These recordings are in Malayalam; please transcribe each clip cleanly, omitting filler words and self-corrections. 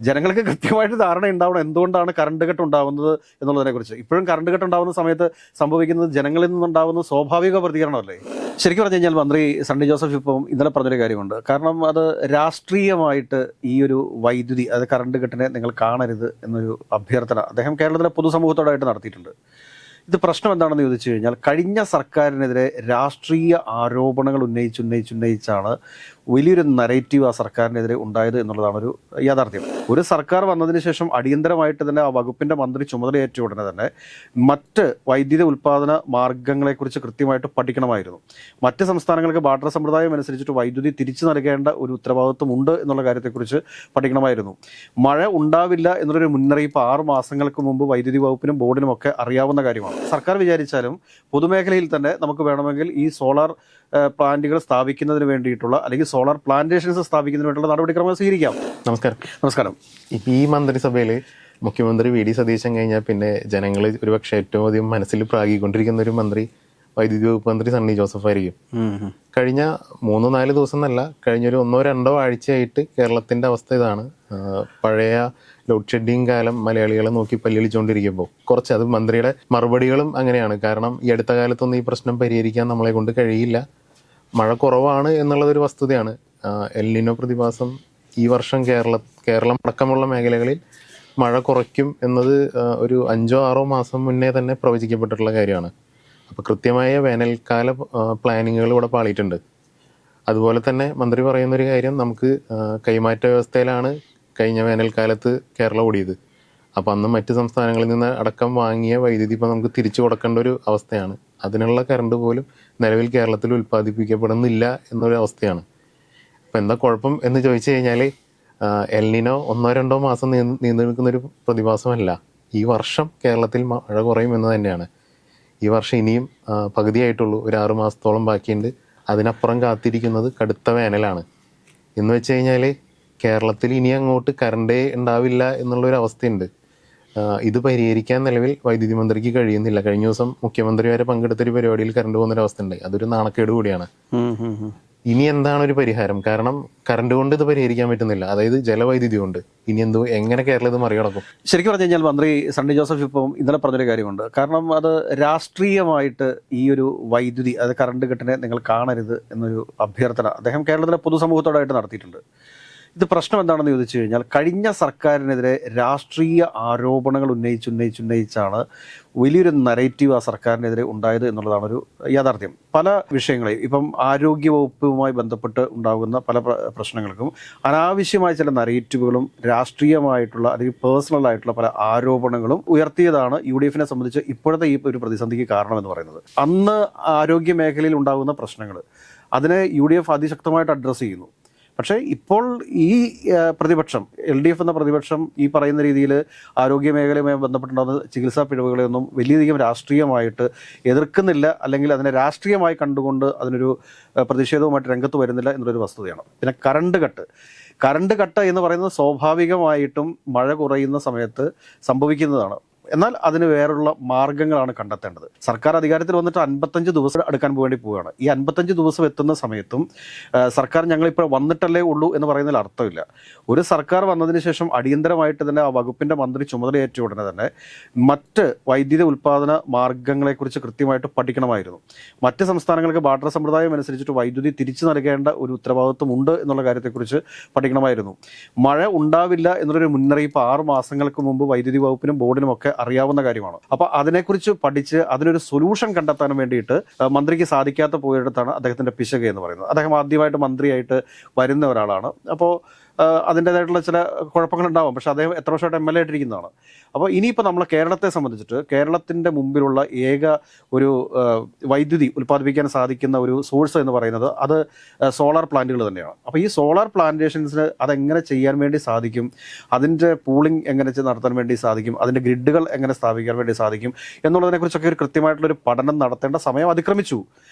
ജനങ്ങൾക്ക് കൃത്യമായിട്ട് ധാരണ ഉണ്ടാവണം എന്തുകൊണ്ടാണ് കറണ്ട് കട്ട് ഉണ്ടാവുന്നത് എന്നുള്ളതിനെക്കുറിച്ച്. ഇപ്പോഴും കറണ്ട് കട്ട് ഉണ്ടാവുന്ന സമയത്ത് സംഭവിക്കുന്നത് ജനങ്ങളിൽ നിന്നുണ്ടാവുന്ന സ്വാഭാവിക പ്രതികരണമല്ലേ? ശരിക്കും പറഞ്ഞു കഴിഞ്ഞാൽ മന്ത്രി സണ്ണി ജോസഫ് ഇപ്പം ഇന്നലെ പറഞ്ഞൊരു കാര്യമുണ്ട്. കാരണം അത് രാഷ്ട്രീയമായിട്ട് ഈ ഒരു വൈദ്യുതി അത് കറണ്ട് കട്ടിനെ നിങ്ങൾ കാണരുത് എന്നൊരു അഭ്യർത്ഥന അദ്ദേഹം കേരളത്തിലെ പൊതുസമൂഹത്തോടായിട്ട് നടത്തിയിട്ടുണ്ട്. ഇത് പ്രശ്നം എന്താണെന്ന് ചോദിച്ചു കഴിഞ്ഞാൽ കഴിഞ്ഞ സർക്കാരിനെതിരെ രാഷ്ട്രീയ ആരോപണങ്ങൾ ഉന്നയിച്ചാണ് വലിയൊരു നരേറ്റീവ് ആ സർക്കാരിനെതിരെ ഉണ്ടായത് എന്നുള്ളതാണ് ഒരു യാഥാർത്ഥ്യം. ഒരു സർക്കാർ വന്നതിന് ശേഷം അടിയന്തരമായിട്ട് തന്നെ ആ വകുപ്പിൻ്റെ മന്ത്രി ചുമതലയേറ്റ ഉടനെ തന്നെ മറ്റ് വൈദ്യുതി ഉൽപ്പാദന മാർഗങ്ങളെക്കുറിച്ച് കൃത്യമായിട്ട് പഠിക്കണമായിരുന്നു. മറ്റ് സംസ്ഥാനങ്ങൾക്ക് ബാർട്ടർ സമ്പ്രദായം അനുസരിച്ചിട്ട് വൈദ്യുതി തിരിച്ചു നൽകേണ്ട ഒരു ഉത്തരവാദിത്വം ഉണ്ട് എന്നുള്ള കാര്യത്തെക്കുറിച്ച് പഠിക്കണമായിരുന്നു. മഴ ഉണ്ടാവില്ല എന്നുള്ളൊരു മുന്നറിയിപ്പ് 6 മാസങ്ങൾക്ക് മുമ്പ് വൈദ്യുതി വകുപ്പിനും ബോർഡിനും ഒക്കെ അറിയാവുന്ന കാര്യമാണ്. സർക്കാർ വിചാരിച്ചാലും പൊതുമേഖലയിൽ തന്നെ നമുക്ക് വേണമെങ്കിൽ ഈ സോളാർ പ്ലാന്റുകൾ സ്ഥാപിക്കുന്നതിന് വേണ്ടിയിട്ടുള്ള അല്ലെങ്കിൽ സോളാർ പ്ലാന്റേഷൻസ് സ്ഥാപിക്കുന്നതിന് വേണ്ടിയുള്ള നടപടിക്രമങ്ങൾ സ്വീകരിക്കാം. നമസ്കാരം. ഈ മന്ത്രിസഭയിൽ മുഖ്യമന്ത്രി വി ഡി സതീശൻ കഴിഞ്ഞാൽ പിന്നെ ജനങ്ങൾ ഒരുപക്ഷെ ഏറ്റവും അധികം മനസ്സിൽ പ്രാഗിക്കൊണ്ടിരിക്കുന്ന ഒരു മന്ത്രി വൈദ്യുതി വകുപ്പ് മന്ത്രി സണ്ണി ജോസഫ് ആയിരിക്കും. കഴിഞ്ഞ 3-4 ദിവസം എന്നല്ല, കഴിഞ്ഞൊരു 1-2 ആഴ്ചയായിട്ട് കേരളത്തിന്റെ അവസ്ഥ ഇതാണ്. പഴയ ലോഡ് ഷെഡിങ് കാലം മലയാളികളെ നോക്കി പല്ലിളിച്ചുകൊണ്ടിരിക്കുമ്പോൾ കുറച്ച് അത് മന്ത്രിയുടെ മറുപടികളും അങ്ങനെയാണ്. കാരണം ഈ അടുത്ത കാലത്തൊന്നും ഈ പ്രശ്നം പരിഹരിക്കാൻ നമ്മളെ കൊണ്ട് കഴിയില്ല, മഴ കുറവാണ് എന്നുള്ളതൊരു വസ്തുതയാണ്. എൽ നിനോ പ്രതിഭാസം ഈ വർഷം കേരളം അടക്കമുള്ള മേഖലകളിൽ മഴ കുറയ്ക്കും എന്നത് ഒരു 5-6 മാസം മുന്നേ തന്നെ പ്രവചിക്കപ്പെട്ടിട്ടുള്ള കാര്യമാണ്. അപ്പോൾ കൃത്യമായ വേനൽക്കാല പ്ലാനിങ്ങുകൾ ഇവിടെ പാളിയിട്ടുണ്ട്. അതുപോലെ തന്നെ മന്ത്രി പറയുന്നൊരു കാര്യം, നമുക്ക് കൈമാറ്റ വ്യവസ്ഥയിലാണ് കഴിഞ്ഞ വേനൽക്കാലത്ത് കേരളം ഓടിയത്. അപ്പോൾ അന്ന് മറ്റ് സംസ്ഥാനങ്ങളിൽ നിന്ന് അടക്കം വാങ്ങിയ വൈദ്യുതി ഇപ്പോൾ നമുക്ക് തിരിച്ചു കൊടുക്കേണ്ട ഒരു അവസ്ഥയാണ്. അതിനുള്ള കറണ്ട് പോലും നിലവിൽ കേരളത്തിൽ ഉൽപ്പാദിപ്പിക്കപ്പെടുന്നില്ല എന്നൊരു അവസ്ഥയാണ്. അപ്പോൾ എന്താ കുഴപ്പം എന്ന് ചോദിച്ചു കഴിഞ്ഞാൽ, എൽ നിനോ 1-2 മാസം നീണ്ടു നിൽക്കുന്നൊരു പ്രതിഭാസമല്ല. ഈ വർഷം കേരളത്തിൽ മഴ കുറയും എന്ന് തന്നെയാണ്. ഈ വർഷം ഇനിയും പകുതിയായിട്ടുള്ളൂ, ഒരു 6 മാസത്തോളം ബാക്കിയുണ്ട്. അതിനപ്പുറം കാത്തിരിക്കുന്നത് കടുത്ത വേനലാണ്. എന്ന് വെച്ച് കഴിഞ്ഞാൽ കേരളത്തിൽ ഇനി അങ്ങോട്ട് കറണ്ടേ ഉണ്ടാവില്ല എന്നുള്ളൊരു അവസ്ഥയുണ്ട്. ഇത് പരിഹരിക്കാൻ നിലവിൽ വൈദ്യുതി മന്ത്രിക്ക് കഴിയുന്നില്ല. കഴിഞ്ഞ ദിവസം മുഖ്യമന്ത്രി വരെ പങ്കെടുത്തൊരു പരിപാടിയിൽ കറണ്ട് പോകുന്നൊരവസ്ഥ ഉണ്ട്. അതൊരു നാണക്കേട് കൂടിയാണ്. ഇനി എന്താണ് ഒരു പരിഹാരം? കാരണം കറണ്ട് കൊണ്ട് ഇത് പരിഹരിക്കാൻ പറ്റുന്നില്ല, അതായത് ജലവൈദ്യുതി കൊണ്ട്. ഇനി എങ്ങനെ കേരളം ഇത് മറികടക്കും? ശരിക്കും പറഞ്ഞു കഴിഞ്ഞാൽ മന്ത്രി സണ്ണി ജോസഫ് ഇപ്പം ഇന്നലെ പറഞ്ഞൊരു കാര്യമുണ്ട്. കാരണം അത് രാഷ്ട്രീയമായിട്ട് ഈ ഒരു വൈദ്യുതി അത് കറണ്ട് കട്ടിനെ നിങ്ങൾ കാണരുത് എന്നൊരു അഭ്യർത്ഥന അദ്ദേഹം കേരളത്തിലെ പൊതുസമൂഹത്തോടായിട്ട് നടത്തിയിട്ടുണ്ട്. ഇത് പ്രശ്നം എന്താണെന്ന് ചോദിച്ചു കഴിഞ്ഞാൽ കഴിഞ്ഞ സർക്കാരിനെതിരെ രാഷ്ട്രീയ ആരോപണങ്ങൾ ഉന്നയിച്ചാണ് വലിയൊരു നരേറ്റീവ് ആ സർക്കാരിനെതിരെ ഉണ്ടായത് എന്നുള്ളതാണ് ഒരു യാഥാർത്ഥ്യം. പല വിഷയങ്ങളെയും ഇപ്പം ആരോഗ്യവകുപ്പുമായി ബന്ധപ്പെട്ട് ഉണ്ടാകുന്ന പല പ്രശ്നങ്ങൾക്കും അനാവശ്യമായ ചില നരേറ്റീവുകളും രാഷ്ട്രീയമായിട്ടുള്ള അല്ലെങ്കിൽ പേഴ്സണൽ ആയിട്ടുള്ള പല ആരോപണങ്ങളും ഉയർത്തിയതാണ് UDF-നെ സംബന്ധിച്ച് ഇപ്പോഴത്തെ ഈ ഒരു പ്രതിസന്ധിക്ക് കാരണമെന്ന് പറയുന്നത്. അന്ന് ആരോഗ്യ മേഖലയിൽ ഉണ്ടാകുന്ന പ്രശ്നങ്ങൾ അതിനെ UDF അതിശക്തമായിട്ട് അഡ്രസ്സ് ചെയ്യുന്നു. പക്ഷേ ഇപ്പോൾ ഈ പ്രതിപക്ഷം LDF എന്ന പ്രതിപക്ഷം ഈ പറയുന്ന രീതിയിൽ ആരോഗ്യ മേഖലയുമായി ബന്ധപ്പെട്ടുണ്ടാകുന്ന ചികിത്സാ പിഴവുകളെയൊന്നും വലിയധികം രാഷ്ട്രീയമായിട്ട് എതിർക്കുന്നില്ല, അല്ലെങ്കിൽ അതിനെ രാഷ്ട്രീയമായി കണ്ടുകൊണ്ട് അതിനൊരു പ്രതിഷേധവുമായിട്ട് രംഗത്ത് വരുന്നില്ല എന്നുള്ളൊരു വസ്തുതയാണ്. പിന്നെ കറണ്ട് കട്ട് എന്ന് പറയുന്നത് സ്വാഭാവികമായിട്ടും മഴ കുറയുന്ന സമയത്ത് സംഭവിക്കുന്നതാണ്. എന്നാൽ അതിന് വേറുള്ള മാർഗങ്ങളാണ് കണ്ടെത്തേണ്ടത്. സർക്കാർ അധികാരത്തിൽ വന്നിട്ട് 55 ദിവസം അടുക്കാൻ വേണ്ടി പോവുകയാണ്. ഈ 55 ദിവസം എത്തുന്ന സമയത്തും സർക്കാർ ഞങ്ങളിപ്പോൾ വന്നിട്ടല്ലേ ഉള്ളൂ എന്ന് പറയുന്നതിൽ അർത്ഥമില്ല. ഒരു സർക്കാർ വന്നതിന് ശേഷം അടിയന്തരമായിട്ട് തന്നെ ആ വകുപ്പിൻ്റെ മന്ത്രി ചുമതലയേറ്റ ഉടനെ തന്നെ മറ്റ് വൈദ്യുതി ഉൽപ്പാദന മാർഗങ്ങളെക്കുറിച്ച് കൃത്യമായിട്ട് പഠിക്കണമായിരുന്നു. മറ്റ് സംസ്ഥാനങ്ങൾക്ക് ബാർട്ടർ സമ്പ്രദായം അനുസരിച്ചിട്ട് വൈദ്യുതി തിരിച്ചു നൽകേണ്ട ഒരു ഉത്തരവാദിത്വം ഉണ്ട് എന്നുള്ള കാര്യത്തെക്കുറിച്ച് പഠിക്കണമായിരുന്നു. മഴ ഉണ്ടാവില്ല എന്നുള്ളൊരു മുന്നറിയിപ്പ് 6 മാസങ്ങൾക്ക് മുമ്പ് വൈദ്യുതി വകുപ്പിനും ബോർഡിനും ഒക്കെ അറിയാവുന്ന കാര്യമാണ്. അപ്പോൾ അതിനെക്കുറിച്ച് പഠിച്ച് അതിനൊരു സൊല്യൂഷൻ കണ്ടെത്താൻ വേണ്ടിയിട്ട് മന്ത്രിക്ക് സാധിക്കാത്ത പോയിടത്താണ് അദ്ദേഹത്തിന്റെ പിശക് എന്ന് പറയുന്നത്. അദ്ദേഹം ആദ്യമായിട്ട് മന്ത്രിയായിട്ട് വരുന്ന ഒരാളാണ്. അപ്പോൾ അതിൻ്റേതായിട്ടുള്ള ചില കുഴപ്പങ്ങളുണ്ടാവും. പക്ഷേ അദ്ദേഹം എത്ര വർഷമായിട്ട് MLA ആയിട്ടിരിക്കുന്നതാണ്. അപ്പോൾ ഇനിയിപ്പോൾ നമ്മൾ കേരളത്തെ സംബന്ധിച്ചിട്ട് കേരളത്തിൻ്റെ മുമ്പിലുള്ള ഏക ഒരു വൈദ്യുതി ഉൽപ്പാദിപ്പിക്കാൻ സാധിക്കുന്ന ഒരു സോഴ്സ് എന്ന് പറയുന്നത് അത് സോളാർ പ്ലാന്റുകൾ തന്നെയാണ്. അപ്പോൾ ഈ സോളാർ പ്ലാന്റേഷൻസിന് അതെങ്ങനെ ചെയ്യാൻ വേണ്ടി സാധിക്കും, അതിൻ്റെ പൂളിംഗ് എങ്ങനെ നടത്താൻ വേണ്ടി സാധിക്കും, അതിൻ്റെ ഗ്രിഡുകൾ എങ്ങനെ സ്ഥാപിക്കാൻ വേണ്ടി സാധിക്കും എന്നുള്ളതിനെക്കുറിച്ചൊക്കെ ഒരു കൃത്യമായിട്ടുള്ളൊരു പഠനം നടത്തേണ്ട സമയം അതിക്രമിച്ചു.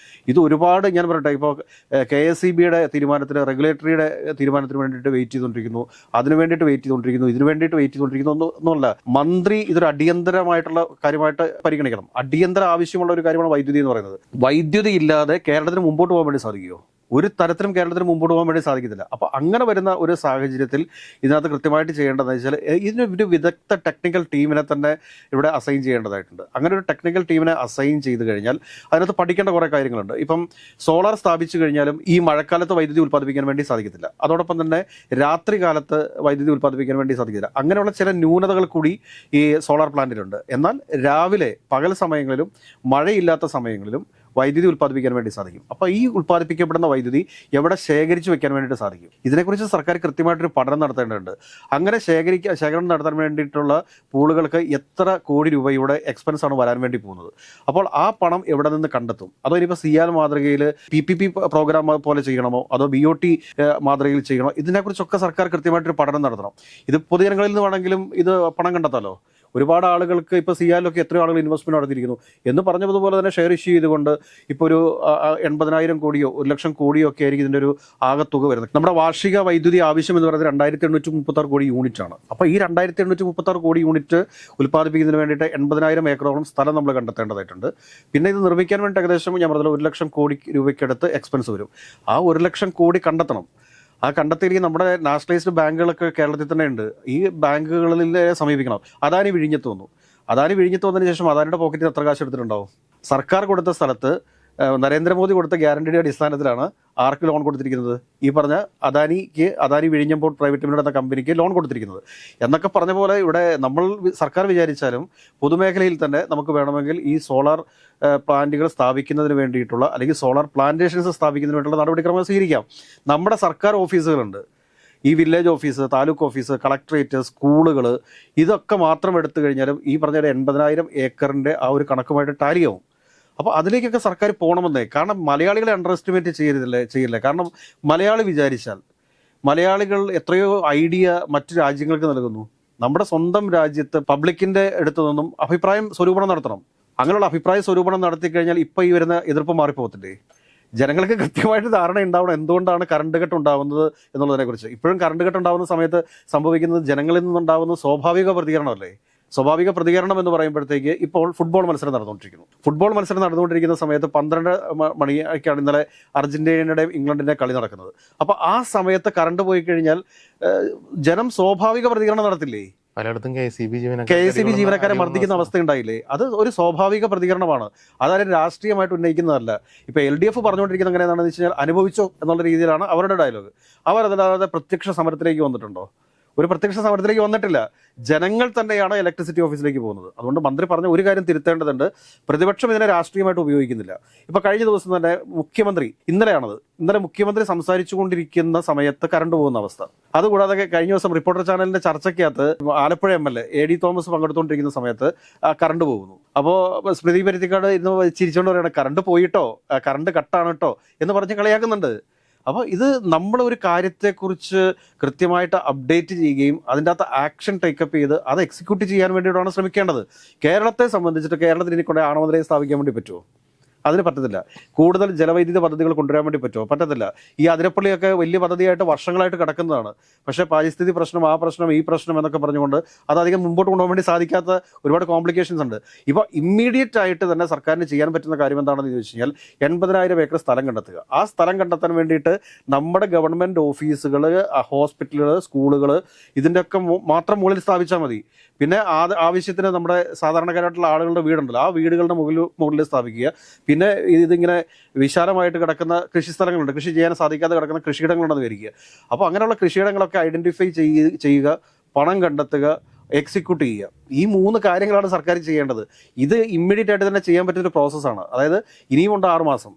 ഇത് ഒരുപാട് ഞാൻ പറയട്ടെ, ഇപ്പോൾ KSEBയുടെ തീരുമാനത്തിന്, റെഗുലേറ്ററിയുടെ തീരുമാനത്തിന് വേണ്ടിയിട്ട് വെയിറ്റ് ചെയ്തുകൊണ്ടിരിക്കുന്നു, ഇതിനു വേണ്ടിയിട്ട് വെയിറ്റ് ചെയ്തുകൊണ്ടിരിക്കുന്നു ഒന്നുമല്ല. മന്ത്രി ഇതൊരു അടിയന്തരമായിട്ടുള്ള കാര്യമായിട്ട് പരിഗണിക്കണം. അടിയന്തര ആവശ്യമുള്ള ഒരു കാര്യമാണ് വൈദ്യുതി എന്ന് പറയുന്നത്. വൈദ്യുതി ഇല്ലാതെ കേരളത്തിന് മുമ്പോട്ട് പോകാൻ വേണ്ടി സാധിക്കുമോ? ഒരു തരത്തിലും കേരളത്തിന് മുമ്പോട്ട് പോകാൻ വേണ്ടി സാധിക്കത്തില്ല. അപ്പോൾ അങ്ങനെ വരുന്ന ഒരു സാഹചര്യത്തിൽ ഇതിനകത്ത് കൃത്യമായിട്ട് ചെയ്യേണ്ടതെന്ന് വെച്ചാൽ ഇതിന് ഒരു വിദഗ്ധ ടെക്നിക്കൽ ടീമിനെ തന്നെ ഇവിടെ അസൈൻ ചെയ്യേണ്ടതായിട്ടുണ്ട്. അങ്ങനെ ഒരു ടെക്നിക്കൽ ടീമിനെ അസൈൻ ചെയ്ത് കഴിഞ്ഞാൽ അതിനകത്ത് പഠിക്കേണ്ട കുറേ കാര്യങ്ങളുണ്ട്. ഇപ്പം സോളാർ സ്ഥാപിച്ചു കഴിഞ്ഞാലും ഈ മഴക്കാലത്ത് വൈദ്യുതി ഉൽപ്പാദിപ്പിക്കാൻ വേണ്ടി സാധിക്കത്തില്ല. അതോടൊപ്പം തന്നെ രാത്രി കാലത്ത് വൈദ്യുതി ഉൽപ്പാദിപ്പിക്കാൻ വേണ്ടി സാധിക്കത്തില്ല. അങ്ങനെയുള്ള ചില ന്യൂനതകൾ കൂടി ഈ സോളാർ പ്ലാന്റിലുണ്ട്. എന്നാൽ രാവിലെ പകൽ സമയങ്ങളിലും മഴയില്ലാത്ത സമയങ്ങളിലും വൈദ്യുതി ഉൽപ്പാദിപ്പിക്കാൻ വേണ്ടി സാധിക്കും. അപ്പോൾ ഈ ഉൽപ്പാദിപ്പിക്കപ്പെടുന്ന വൈദ്യുതി എവിടെ ശേഖരിച്ച് വെക്കാൻ വേണ്ടിയിട്ട് സാധിക്കും. ഇതിനെക്കുറിച്ച് സർക്കാർ കൃത്യമായിട്ടൊരു പഠനം നടത്തേണ്ടതുണ്ട്. അങ്ങനെ ശേഖരണം നടത്താൻ വേണ്ടിയിട്ടുള്ള പൂളുകൾക്ക് എത്ര കോടി രൂപയുടെ എക്സ്പെൻസ് ആണ് വരാൻ വേണ്ടി പോകുന്നത്. അപ്പോൾ ആ പണം എവിടെ നിന്ന് കണ്ടെത്തും? അതോ ഇനിയിപ്പോൾ സിയാൽ മാതൃകയിൽ PPP പ്രോഗ്രാം പോലെ ചെയ്യണമോ, അതോ BOT മാതൃകയിൽ ചെയ്യണോ? ഇതിനെക്കുറിച്ചൊക്കെ സർക്കാർ കൃത്യമായിട്ടൊരു പഠനം നടത്തണം. ഇത് പൊതുജനങ്ങളിൽ നിന്ന് വേണമെങ്കിലും ഇത് പണം കണ്ടെത്താലോ. ഒരുപാട് ആളുകൾക്ക് ഇപ്പോൾ സിയാലിലൊക്കെ എത്രയോ ആളുകൾ ഇൻവെസ്റ്റ്മെന്റ് നടത്തിയിരിക്കുന്നു എന്ന് പറഞ്ഞതുപോലെ തന്നെ ഷെയർ ഇഷ്യൂ ചെയ്തുകൊണ്ട് ഇപ്പോൾ ഒരു 80,000 കോടിയോ 1,00,000 കോടിയോ ഒക്കെ ആയിരിക്കും ഇതിൻ്റെ ഒരു ആകത്തുക വരുന്നത്. നമ്മുടെ വാർഷിക വൈദ്യുതി ആവശ്യം എന്ന് പറയുന്നത് 2,836 കോടി യൂണിറ്റ് ആണ്. അപ്പോൾ ഈ 2,836 കോടി യൂണിറ്റ് ഉൽപ്പാദിപ്പിക്കുന്നതിന് വേണ്ടിയിട്ട് 80,000 ഏക്കറോളം സ്ഥലം നമ്മൾ കണ്ടെത്തേണ്ടതായിട്ടുണ്ട്. പിന്നെ ഇത് നിർമ്മിക്കാൻ വേണ്ടി ഏകദേശം ഞാൻ പറഞ്ഞത് 1,00,000 കോടി രൂപയ്ക്കടുത്ത് എക്സ്പെൻസ് വരും. ആ 1,00,000 കോടി കണ്ടെത്തണം. ആ കണ്ടെത്തിയിരിക്കും നമ്മുടെ നാഷണലൈസ്ഡ് ബാങ്കുകളൊക്കെ കേരളത്തിൽ തന്നെ ഉണ്ട്. ഈ ബാങ്കുകളിൽ സമീപിക്കണം. അദാനി വിഴിഞ്ഞത്ത് വന്നു. അദാനി വിഴിഞ്ഞത്ത് വന്നതിന് ശേഷം അദാനിയുടെ പോക്കറ്റിൽ എത്ര കാശ് എടുത്തിട്ടുണ്ടാവും? സർക്കാർ കൊടുത്ത സ്ഥലത്ത് നരേന്ദ്രമോദി കൊടുത്ത ഗ്യാരണ്ടിയുടെ അടിസ്ഥാനത്തിലാണ് ആർക്ക് ലോൺ കൊടുത്തിരിക്കുന്നത്? ഈ പറഞ്ഞ അദാനി വിഴിഞ്ഞം പോർട്ട് പ്രൈവറ്റ് ലിമിറ്റഡ് എന്ന കമ്പനിക്ക് ലോൺ കൊടുത്തിരിക്കുന്നത്. എന്നൊക്കെ പറഞ്ഞ പോലെ ഇവിടെ നമ്മൾ സർക്കാർ വിചാരിച്ചാലും പൊതുമേഖലയിൽ തന്നെ നമുക്ക് വേണമെങ്കിൽ ഈ സോളാർ പ്ലാന്റുകൾ സ്ഥാപിക്കുന്നതിന് വേണ്ടിയിട്ടുള്ള അല്ലെങ്കിൽ സോളാർ പ്ലാന്റേഷൻസ് സ്ഥാപിക്കുന്നതിന് വേണ്ടിയിട്ടുള്ള നടപടിക്രമങ്ങൾ സ്വീകരിക്കാം. നമ്മുടെ സർക്കാർ ഓഫീസുകളുണ്ട്. ഈ village office, taluk office, collectorate, സ്കൂളുകൾ, ഇതൊക്കെ മാത്രം എടുത്തു കഴിഞ്ഞാലും ഈ പറഞ്ഞ 80,000 ഏക്കറിൻ്റെ ആ ഒരു കണക്കുമായിട്ട് ടാലിയാവും. അപ്പോൾ അതിലേക്കൊക്കെ സർക്കാർ പോകണമെന്നേ. കാരണം മലയാളികളെ അണ്ടർ എസ്റ്റിമേറ്റ് ചെയ്യില്ല. കാരണം മലയാളി വിചാരിച്ചാൽ മലയാളികൾ എത്രയോ ഐഡിയ മറ്റു രാജ്യങ്ങൾക്ക് നൽകുന്നു. നമ്മുടെ സ്വന്തം രാജ്യത്ത് പബ്ലിക്കിൻ്റെ അടുത്ത് നിന്നും അഭിപ്രായം സ്വരൂപണം നടത്തണം. അങ്ങനെയുള്ള അഭിപ്രായ സ്വരൂപണം നടത്തി കഴിഞ്ഞാൽ ഇപ്പോൾ ഈ വരുന്ന എതിർപ്പ് മാറിപ്പോകത്തില്ലേ? ജനങ്ങൾക്ക് കൃത്യമായിട്ട് ധാരണ ഉണ്ടാവണം എന്തുകൊണ്ടാണ് കറണ്ട് കട്ട് ഉണ്ടാവുന്നത് എന്നുള്ളതിനെക്കുറിച്ച്. ഇപ്പോഴും കറണ്ട് കട്ട് ഉണ്ടാവുന്ന സമയത്ത് സംഭവിക്കുന്നത് ജനങ്ങളിൽ നിന്നുണ്ടാവുന്ന സ്വാഭാവിക പ്രതികരണമല്ലേ? സ്വാഭാവിക പ്രതികരണം എന്ന് പറയുമ്പോഴത്തേക്ക് ഇപ്പോൾ ഫുട്ബോൾ മത്സരം നടന്നുകൊണ്ടിരിക്കുന്ന സമയത്ത് 12 മണിക്കാണ് ഇന്നലെ അർജന്റീനയുടെയും ഇംഗ്ലണ്ടിൻ്റെയും കളി നടക്കുന്നത്. അപ്പോൾ ആ സമയത്ത് കറണ്ട് പോയി കഴിഞ്ഞാൽ ജനം സ്വാഭാവിക പ്രതികരണം നടത്തില്ലേ? പലയിടത്തും KSEB ജീവനക്കാരെ മർദ്ദിക്കുന്ന അവസ്ഥ ഉണ്ടായില്ലേ? അത് ഒരു സ്വാഭാവിക പ്രതികരണമാണ്. അതായത് രാഷ്ട്രീയമായിട്ട് ഉന്നയിക്കുന്നതല്ല. ഇപ്പോൾ LDF പറഞ്ഞുകൊണ്ടിരിക്കുന്നത് എങ്ങനെയാണെന്ന് വെച്ച് കഴിഞ്ഞാൽ അനുഭവിച്ചോ എന്നുള്ള രീതിയിലാണ് അവരുടെ ഡയലോഗ്. അവരതല്ലാതെ പ്രത്യക്ഷ സമരത്തിലേക്ക് വന്നിട്ടുണ്ടോ? ഒരു പ്രത്യക്ഷ സമരത്തിലേക്ക് വന്നിട്ടില്ല. ജനങ്ങൾ തന്നെയാണ് ഇലക്ട്രിസിറ്റി ഓഫീസിലേക്ക് പോകുന്നത്. അതുകൊണ്ട് മന്ത്രി പറഞ്ഞ ഒരു കാര്യം തിരുത്തേണ്ടതുണ്ട്. പ്രതിപക്ഷം ഇതിനെ രാഷ്ട്രീയമായിട്ട് ഉപയോഗിക്കുന്നില്ല. ഇപ്പോൾ കഴിഞ്ഞ ദിവസം തന്നെ ഇന്നലെ മുഖ്യമന്ത്രി സംസാരിച്ചു കൊണ്ടിരിക്കുന്ന സമയത്ത് കറണ്ട് പോകുന്ന അവസ്ഥ. അതുകൂടാതെ കഴിഞ്ഞ ദിവസം റിപ്പോർട്ടർ ചാനലിന്റെ ചർച്ചയ്ക്കകത്ത് ആലപ്പുഴ MLA AD തോമസ് പങ്കെടുത്തുകൊണ്ടിരിക്കുന്ന സമയത്ത് കറണ്ട് പോകുന്നു. അപ്പോൾ സ്മൃതി പരുത്തിക്കാട് ഇന്ന് ചിരിച്ചുകൊണ്ട് പറയണം, കറണ്ട് പോയിട്ടോ, കറണ്ട് കട്ടാണ് കേട്ടോ എന്ന് പറഞ്ഞ് കളിയാക്കുന്നുണ്ട്. അപ്പോൾ ഇത് നമ്മൾ ഒരു കാര്യത്തെക്കുറിച്ച് കൃത്യമായിട്ട് അപ്ഡേറ്റ് ചെയ്യുകയും അതിൻ്റെ അകത്ത് ആക്ഷൻ ടേക്കപ്പ് ചെയ്ത് അത് എക്സിക്യൂട്ട് ചെയ്യാൻ വേണ്ടിയിട്ടാണ് ശ്രമിക്കേണ്ടത്. കേരളത്തെ സംബന്ധിച്ചിട്ട് കേരളത്തിൽ ഇനി കൊണ്ട് ആണവനിലയം സ്ഥാപിക്കാൻ വേണ്ടി പറ്റുമോ? അതിന് പറ്റത്തില്ല. കൂടുതൽ ജലവൈദ്യുത പദ്ധതികൾ കൊണ്ടുവരാൻ വേണ്ടി പറ്റുമോ? പറ്റത്തില്ല. ഈ അതിരപ്പള്ളിയൊക്കെ വലിയ പദ്ധതിയായിട്ട് വർഷങ്ങളായിട്ട് കിടക്കുന്നതാണ്. പക്ഷേ പാരിസ്ഥിതിക പ്രശ്നം, ആ പ്രശ്നം, ഈ പ്രശ്നം എന്നൊക്കെ പറഞ്ഞുകൊണ്ട് അതധികം മുമ്പോട്ട് കൊണ്ടുപോകാൻ വേണ്ടി സാധിക്കാത്ത ഒരുപാട് കോംപ്ലിക്കേഷൻസ് ഉണ്ട്. ഇപ്പോൾ ഇമ്മീഡിയറ്റ് ആയിട്ട് തന്നെ സർക്കാരിന് ചെയ്യാൻ പറ്റുന്ന കാര്യം എന്താണെന്ന് ചോദിച്ചു കഴിഞ്ഞാൽ 80,000 ഏക്കർ സ്ഥലം കണ്ടെത്തുക. ആ സ്ഥലം കണ്ടെത്താൻ വേണ്ടിയിട്ട് നമ്മുടെ ഗവൺമെൻറ് ഓഫീസുകൾ, ഹോസ്പിറ്റലുകൾ, സ്കൂളുകൾ ഇതിൻ്റെയൊക്കെ മാത്രം മുകളിൽ സ്ഥാപിച്ചാൽ മതി. പിന്നെ ആവശ്യത്തിന് നമ്മുടെ സാധാരണക്കാരായിട്ടുള്ള ആളുകളുടെ വീടുണ്ടല്ലോ, ആ വീടുകളുടെ മുകളിൽ സ്ഥാപിക്കുക. പിന്നെ ഇതിങ്ങനെ വിശാലമായിട്ട് കിടക്കുന്ന കൃഷി സ്ഥലങ്ങളുണ്ട്, കൃഷി ചെയ്യാൻ സാധിക്കാതെ കിടക്കുന്ന കൃഷിയിടങ്ങളുണ്ടെന്ന് വിചാരിക്കുക. അപ്പോൾ അങ്ങനെയുള്ള കൃഷിയിടങ്ങളൊക്കെ ഐഡൻറ്റിഫൈ ചെയ്യുക, പണം കണ്ടെത്തുക, എക്സിക്യൂട്ട് ചെയ്യുക. ഈ 3 കാര്യങ്ങളാണ് സർക്കാർ ചെയ്യേണ്ടത്. ഇത് ഇമ്മീഡിയറ്റ് ആയിട്ട് തന്നെ ചെയ്യാൻ പറ്റുന്നൊരു പ്രോസസ്സാണ്. അതായത് ഇനിയും ഉണ്ട് 6 മാസം.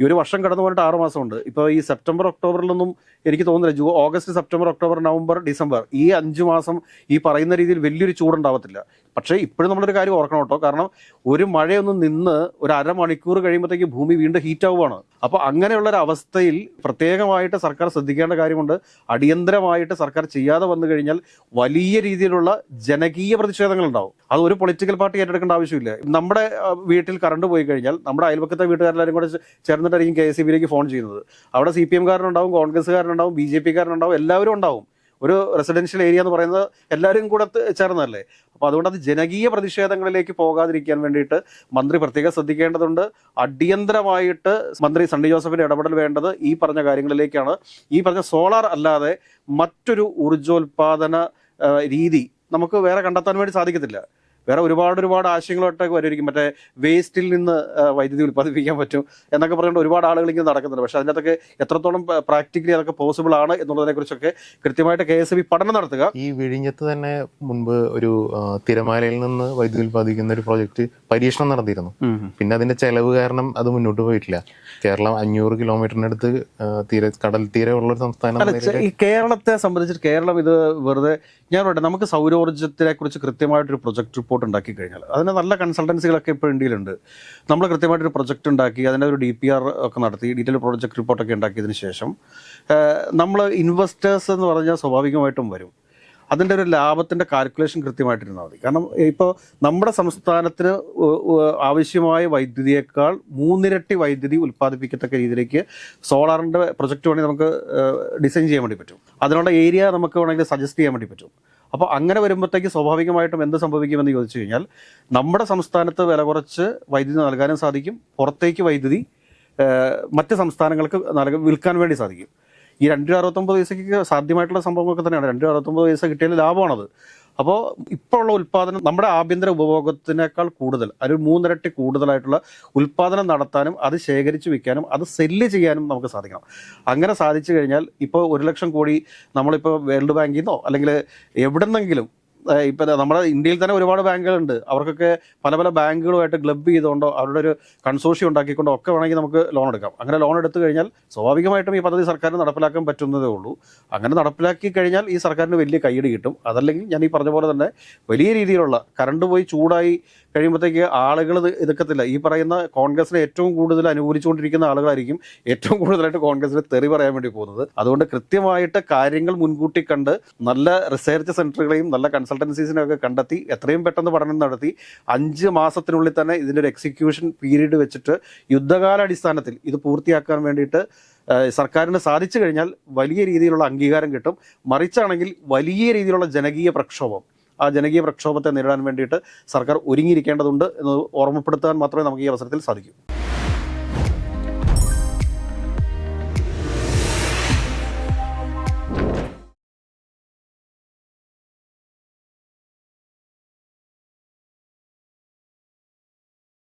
ഈ ഒരു വർഷം കടന്നു പോയിട്ട് 6 മാസമുണ്ട്. ഇപ്പോൾ ഈ സെപ്റ്റംബർ ഒക്ടോബറിലൊന്നും എനിക്ക് തോന്നുന്നില്ല. August, September, October, November, December ഈ 5 മാസം ഈ പറയുന്ന രീതിയിൽ വലിയൊരു ചൂടുണ്ടാവത്തില്ല. പക്ഷേ ഇപ്പോഴും നമ്മളൊരു കാര്യം ഓർക്കണം കേട്ടോ. കാരണം ഒരു മഴയൊന്നും നിന്ന് ഒരു അരമണിക്കൂർ കഴിയുമ്പോഴത്തേക്ക് ഭൂമി വീണ്ടും ഹീറ്റ് ആവുകയാണ്. അപ്പോൾ അങ്ങനെയുള്ളൊരു അവസ്ഥയിൽ പ്രത്യേകമായിട്ട് സർക്കാർ ശ്രദ്ധിക്കേണ്ട കാര്യമുണ്ട്. അടിയന്തരമായിട്ട് സർക്കാർ ചെയ്യാതെ വന്നു കഴിഞ്ഞാൽ വലിയ രീതിയിലുള്ള ജനകീയ പ്രതിഷേധങ്ങൾ ഉണ്ടാവും. അത് ഒരു പൊളിറ്റിക്കൽ പാർട്ടി ഏറ്റെടുക്കേണ്ട ആവശ്യമില്ല. നമ്മുടെ വീട്ടിൽ കറണ്ട് പോയി കഴിഞ്ഞാൽ നമ്മുടെ അയൽപക്കത്തെ വീട്ടുകാരെല്ലാവരും കൂടെ ചേർന്നിട്ടായിരിക്കും KSEBിലേക്ക് ഫോൺ ചെയ്യുന്നത്. അവിടെ CPM കാരനുണ്ടാവും, കോൺഗ്രസ്സുകാരനുണ്ടാവും, BJP കാരനുണ്ടാവും, എല്ലാവരും ഉണ്ടാവും. ഒരു റെസിഡൻഷ്യൽ ഏരിയ എന്ന് പറയുന്നത് എല്ലാവരും കൂടെ ചേർന്നതല്ലേ. അപ്പോൾ അതുകൊണ്ട് അത് ജനകീയ പ്രതിഷേധങ്ങളിലേക്ക് പോകാതിരിക്കാൻ വേണ്ടിയിട്ട് മന്ത്രി പ്രത്യേകം ശ്രദ്ധിക്കേണ്ടതുണ്ട്. അടിയന്തരമായിട്ട് മന്ത്രി സണ്ണി ജോസഫിന്റെ ഇടപെടൽ വേണ്ടത് ഈ പറഞ്ഞ കാര്യങ്ങളിലേക്കാണ്. ഈ പറഞ്ഞ സോളാർ അല്ലാതെ മറ്റൊരു ഊർജ്ജോൽപാദന രീതി നമുക്ക് വേറെ കണ്ടെത്താൻ വേണ്ടി സാധിക്കത്തില്ല. വേറെ ഒരുപാട് ആശയങ്ങളോട്ടൊക്കെ വരുമായിരിക്കും. മറ്റേ വേസ്റ്റിൽ നിന്ന് വൈദ്യുതി ഉൽപ്പാദിപ്പിക്കാൻ പറ്റും എന്നൊക്കെ പറഞ്ഞുകൊണ്ട് ഒരുപാട് ആളുകൾ ഇങ്ങനെ നടക്കുന്നുണ്ട്. പക്ഷേ അതിനകത്തൊക്കെ എത്രത്തോളം പ്രാക്ടിക്കലി അതൊക്കെ പോസിബിൾ ആണ് എന്നുള്ളതിനെക്കുറിച്ചൊക്കെ കൃത്യമായിട്ട് KSB പഠനം നടത്തുക. ഈ വിഴിഞ്ഞത്ത് തന്നെ മുൻപ് ഒരു തിരമാലയിൽ നിന്ന് വൈദ്യുതി ഉൽപ്പാദിക്കുന്ന ഒരു പ്രോജക്റ്റ് പരീക്ഷണം നടത്തിയിരുന്നു. പിന്നെ അതിന്റെ ചെലവ് കാരണം അത് മുന്നോട്ട് പോയിട്ടില്ല. കേരളം 500 കിലോമീറ്ററിനടുത്ത് കടൽ തീരെ ഉള്ള ഒരു സംസ്ഥാനം. ഈ കേരളത്തെ സംബന്ധിച്ചിട്ട് കേരളം ഇത് വെറുതെ ഞാൻ പറയട്ടെ, നമുക്ക് സൗരോർജ്ജത്തിനെ കുറിച്ച് കൃത്യമായിട്ടൊരു പ്രൊജക്ട് റിപ്പോർട്ട് ഉണ്ടാക്കി കഴിഞ്ഞാൽ അതിന് നല്ല കൺസൾട്ടൻസികളൊക്കെ ഇപ്പോൾ ഇന്ത്യയിലുണ്ട്. നമ്മൾ കൃത്യമായിട്ടൊരു പ്രൊജക്ട് ഉണ്ടാക്കി അതിൻ്റെ ഒരു DPR ഒക്കെ നടത്തി ഡീറ്റെയിൽ പ്രൊജക്ട് റിപ്പോർട്ടൊക്കെ ഉണ്ടാക്കിയതിന് ശേഷം നമ്മൾ ഇൻവെസ്റ്റേഴ്സ് എന്ന് പറഞ്ഞാൽ സ്വാഭാവികമായിട്ടും വരും. അതിൻ്റെ ഒരു ലാഭത്തിൻ്റെ കാൽക്കുലേഷൻ കൃത്യമായിട്ടിരുന്നാൽ മതി. കാരണം ഇപ്പോൾ നമ്മുടെ സംസ്ഥാനത്തിന് ആവശ്യമായ വൈദ്യുതിയേക്കാൾ 3 ഇരട്ടി വൈദ്യുതി ഉൽപ്പാദിപ്പിക്കത്തക്ക രീതിയിലേക്ക് സോളാറിൻ്റെ പ്രൊജക്റ്റ് വേണമെങ്കിൽ നമുക്ക് ഡിസൈൻ ചെയ്യാൻ വേണ്ടി പറ്റും. അതിനുള്ള ഏരിയ നമുക്ക് വേണമെങ്കിൽ സജസ്റ്റ് ചെയ്യാൻ വേണ്ടി പറ്റും. അപ്പോൾ അങ്ങനെ വരുമ്പോഴത്തേക്ക് സ്വാഭാവികമായിട്ടും എന്ത് സംഭവിക്കുമെന്ന് ചോദിച്ചു കഴിഞ്ഞാൽ നമ്മുടെ സംസ്ഥാനത്ത് വില കുറച്ച് വൈദ്യുതി നൽകാനും സാധിക്കും. പുറത്തേക്ക് വൈദ്യുതി മറ്റ് സംസ്ഥാനങ്ങൾക്ക് വിൽക്കാൻ വേണ്ടി സാധിക്കും. ഈ 2 രൂപ 69 പൈസയ്ക്ക് സാധ്യമായിട്ടുള്ള സംഭവങ്ങളൊക്കെ തന്നെയാണ്. 2 രൂപ 69 പൈസ കിട്ടിയാൽ ലാഭമാണത്. അപ്പോൾ ഇപ്പോൾ ഉള്ള ഉൽപ്പാദനം നമ്മുടെ ആഭ്യന്തര ഉപഭോഗത്തിനേക്കാൾ കൂടുതൽ ഒരു 3 ഇരട്ടി കൂടുതലായിട്ടുള്ള ഉൽപ്പാദനം നടത്താനും അത് ശേഖരിച്ച് വിൽക്കാനും അത് സെല്ല് ചെയ്യാനും നമുക്ക് സാധിക്കണം. അങ്ങനെ സാധിച്ചു കഴിഞ്ഞാൽ ഇപ്പോൾ 1 ലക്ഷം കോടി നമ്മളിപ്പോൾ വേൾഡ് ബാങ്കിൽ നിന്നോ അല്ലെങ്കിൽ എവിടെന്നെങ്കിലും ഇപ്പം നമ്മുടെ ഇന്ത്യയിൽ തന്നെ ഒരുപാട് ബാങ്കുകളുണ്ട്. അവർക്കൊക്കെ പല ബാങ്കുകളുമായിട്ട് ക്ലബ് ചെയ്തുകൊണ്ടോ അവരുടെ ഒരു കൺസോർഷ്യം ഉണ്ടാക്കിക്കൊണ്ടോ ഒക്കെ വേണമെങ്കിൽ നമുക്ക് ലോൺ എടുക്കാം. അങ്ങനെ ലോൺ എടുത്തു കഴിഞ്ഞാൽ സ്വാഭാവികമായിട്ടും ഈ പദ്ധതി സർക്കാരിന് നടപ്പിലാക്കാൻ പറ്റുന്നതേ ഉള്ളൂ. അങ്ങനെ നടപ്പിലാക്കി കഴിഞ്ഞാൽ ഈ സർക്കാരിന് വലിയ കയ്യടി കിട്ടും. അതല്ലെങ്കിൽ ഞാൻ ഈ പറഞ്ഞ പോലെ തന്നെ വലിയ രീതിയിലുള്ള കറണ്ട് പോയി ചൂടായി കഴിയുമ്പോഴത്തേക്ക് ആളുകൾ എതിർക്കത്തില്ല. ഈ പറയുന്ന കോൺഗ്രസിനെ ഏറ്റവും കൂടുതൽ അനുകൂലിച്ചുകൊണ്ടിരിക്കുന്ന ആളുകളായിരിക്കും ഏറ്റവും കൂടുതലായിട്ട് കോൺഗ്രസിന് തെറി പറയാൻ വേണ്ടി പോകുന്നത്. അതുകൊണ്ട് കൃത്യമായിട്ട് കാര്യങ്ങൾ മുൻകൂട്ടി കണ്ട് നല്ല റിസർച്ച് സെൻറ്ററുകളെയും നല്ല കൺസൾട്ടൻസീസിനെയൊക്കെ കണ്ടെത്തി എത്രയും പെട്ടെന്ന് പഠനം നടത്തി 5 മാസത്തിനുള്ളിൽ തന്നെ ഇതിൻ്റെ ഒരു എക്സിക്യൂഷൻ പീരീഡ് വെച്ചിട്ട് യുദ്ധകാലാടിസ്ഥാനത്തിൽ ഇത് പൂർത്തിയാക്കാൻ വേണ്ടിയിട്ട് സർക്കാരിന് സാധിച്ചു കഴിഞ്ഞാൽ വലിയ രീതിയിലുള്ള അംഗീകാരം കിട്ടും. മറിച്ചാണെങ്കിൽ വലിയ രീതിയിലുള്ള ജനകീയ പ്രക്ഷോഭം, ആ ജനകീയ പ്രക്ഷോഭത്തെ നേരിടാൻ വേണ്ടിയിട്ട് സർക്കാർ ഒരുങ്ങിയിരിക്കേണ്ടതുണ്ട് എന്ന് ഓർമ്മപ്പെടുത്താൻ മാത്രമേ നമുക്ക് ഈ അവസരത്തിൽ സാധിക്കൂ.